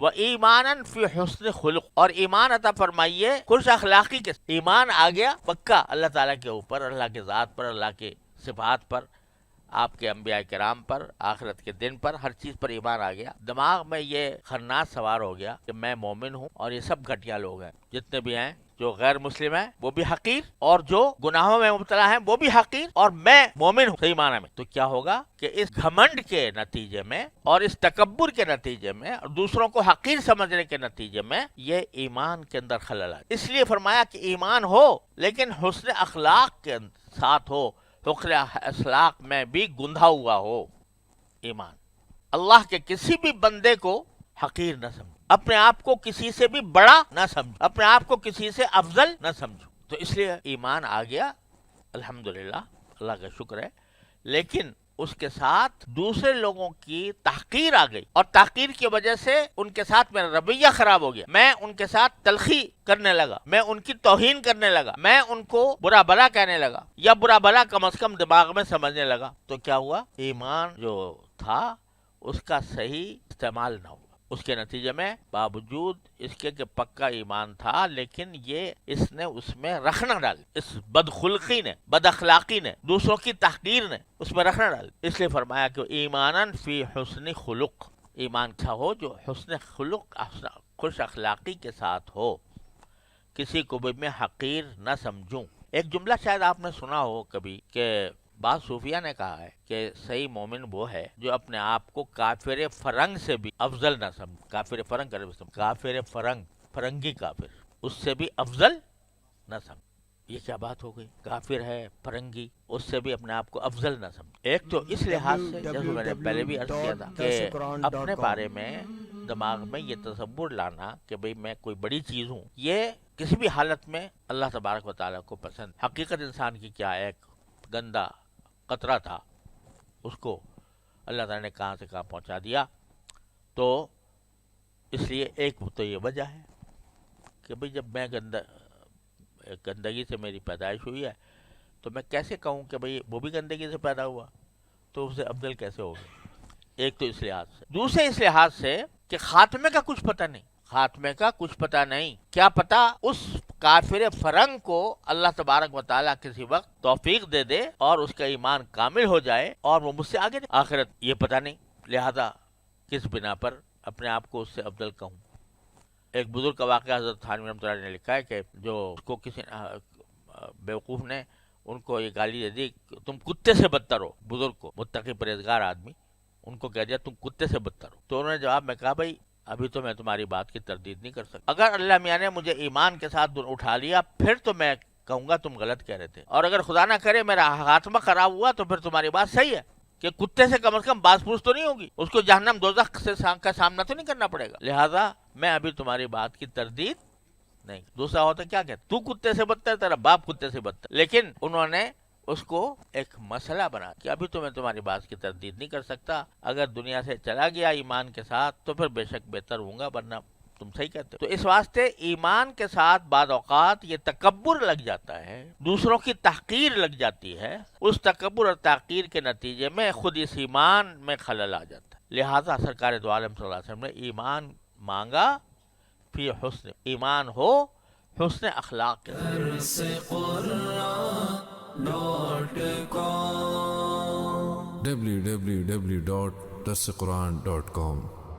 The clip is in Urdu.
و ایمانن فی حسن خلق، اور ایمان عطا فرمائیے خوش اخلاقی کے. ایمان آ گیا پکا اللہ تعالیٰ کے اوپر، اللہ کے ذات پر، اللہ کے صفات پر، آپ کے انبیاء کرام پر، آخرت کے دن پر، ہر چیز پر ایمان آ گیا. دماغ میں یہ خناس سوار ہو گیا کہ میں مومن ہوں اور یہ سب گھٹیا لوگ ہیں، جتنے بھی ہیں جو غیر مسلم ہیں وہ بھی حقیر، اور جو گناہوں میں مبتلا ہیں وہ بھی حقیر، اور میں مومن ہوں صحیح معنی میں. تو کیا ہوگا کہ اس گھمنڈ کے نتیجے میں اور اس تکبر کے نتیجے میں اور دوسروں کو حقیر سمجھنے کے نتیجے میں یہ ایمان کے اندر خلل آئے. اس لیے فرمایا کہ ایمان ہو لیکن حسن اخلاق کے ساتھ ہو، حسن اخلاق میں بھی گندھا ہوا ہو ایمان. اللہ کے کسی بھی بندے کو حقیر نہ سمجھو، اپنے آپ کو کسی سے بھی بڑا نہ سمجھو، اپنے آپ کو کسی سے افضل نہ سمجھو. تو اس لیے ایمان آ گیا الحمدللہ، اللہ کا شکر ہے، لیکن اس کے ساتھ دوسرے لوگوں کی تحقیر آ گئی، اور تحقیر کی وجہ سے ان کے ساتھ میرا رویہ خراب ہو گیا. میں ان کے ساتھ تلخی کرنے لگا، میں ان کی توہین کرنے لگا، میں ان کو برا بھلا کہنے لگا، یا برا بھلا کم از کم دماغ میں سمجھنے لگا. تو کیا ہوا؟ ایمان جو تھا اس کا صحیح استعمال نہ ہوا. اس کے نتیجے میں باوجود اس کے کہ پکا ایمان تھا، لیکن یہ اس نے اس میں رخنا ڈالی، اس بدخلقی نے، بد اخلاقی نے، دوسروں کی تحقیر نے اس میں رخنا ڈالی. اس لیے فرمایا کہ ایمانن فی حسن خلق، ایمان کا ہو جو حسن خلق، خوش اخلاقی کے ساتھ ہو، کسی کو بھی میں حقیر نہ سمجھوں. ایک جملہ شاید آپ نے سنا ہو کبھی کہ بعض صوفیہ نے کہا ہے کہ صحیح مومن وہ ہے جو اپنے آپ کو کافر فرنگ سے بھی افضل نہ سمجھے. کافر فرنگ، فرنگی کافر، اس سے بھی افضل نہ سمجھے. یہ کیا بات ہو گئی؟ کافر ہے، فرنگی، اس سے بھی اپنے آپ کو افضل نہ سمجھے. ایک تو اس لحاظ سے جیسے میں نے پہلے بھی عرض کیا تھا کہ اپنے بارے میں دماغ میں یہ تصور لانا کہ بھئی میں کوئی بڑی چیز ہوں، یہ کسی بھی حالت میں اللہ تبارک و تعالیٰ کو پسند. حقیقت انسان کی کیا ہے؟ ایک گندا قطرہ تھا، اس کو اللہ تعالیٰ نے کہاں سے کہاں پہنچا دیا. تو اس لیے ایک تو یہ وجہ ہے کہ بھئی جب میں گندگی سے میری پیدائش ہوئی ہے تو میں کیسے کہوں کہ بھئی وہ بھی گندگی سے پیدا ہوا تو اسے افضل کیسے ہوگا؟ ایک تو اس لحاظ سے. دوسرے اس لحاظ سے کہ خاتمے کا کچھ پتہ نہیں، خاتمے کا کچھ پتہ نہیں. کیا پتہ اس کافر فرنگ کو اللہ تبارک و تعالیٰ کسی وقت توفیق دے دے اور اس کا ایمان کامل ہو جائے اور وہ مجھ سے آگے آخرت، یہ پتہ نہیں. لہذا کس بنا پر اپنے آپ کو اس سے افضل کہوں؟ ایک بزرگ کا واقعہ حضرت تھانوی رحمۃ اللہ علیہ نے لکھا ہے کہ جو اس کو کسی بیوقوف نے ان کو یہ گالی دے دی کہ تم کتے سے بدتر ہو. بزرگ کو، متقی پرہیزگار آدمی، ان کو کہہ دیا تم کتے سے بدتر ہو. تو انہوں نے جواب میں کہا بھائی ابھی تو میں تمہاری بات کی تردید نہیں کر سکتا. اگر اللہ میاں نے مجھے ایمان کے ساتھ اٹھا لیا پھر تو میں کہوں گا تم غلط کہہ رہے تھے، اور اگر خدا نہ کرے میرا خاتمہ خراب ہوا تو پھر تمہاری بات صحیح ہے کہ کتے سے کم از کم باز پوچھ تو نہیں ہوگی، اس کو جہنم دوزخ سے کا سامنا تو نہیں کرنا پڑے گا. لہذا میں ابھی تمہاری بات کی تردید نہیں. دوسرا ہوتا کیا کہتا تو کتے سے بدتر، تیرا باپ کتے سے بدتر. لیکن انہوں نے اس کو ایک مسئلہ بنا کہ ابھی تو میں تمہاری بات کی تردید نہیں کر سکتا، اگر دنیا سے چلا گیا ایمان کے ساتھ تو پھر بے شک بہتر ہوں گا، ورنہ تم صحیح کہتے ہو. تو اس واسطے ایمان کے ساتھ بعض اوقات یہ تکبر لگ جاتا ہے، دوسروں کی تحقیر لگ جاتی ہے. اس تکبر اور تحقیر کے نتیجے میں خود اس ایمان میں خلل آ جاتا ہے. لہذا سرکار دو عالم صلی اللہ علیہ وسلم نے ایمان مانگا فی حسن، ایمان ہو حسن اخلاق کے www.darsequran.com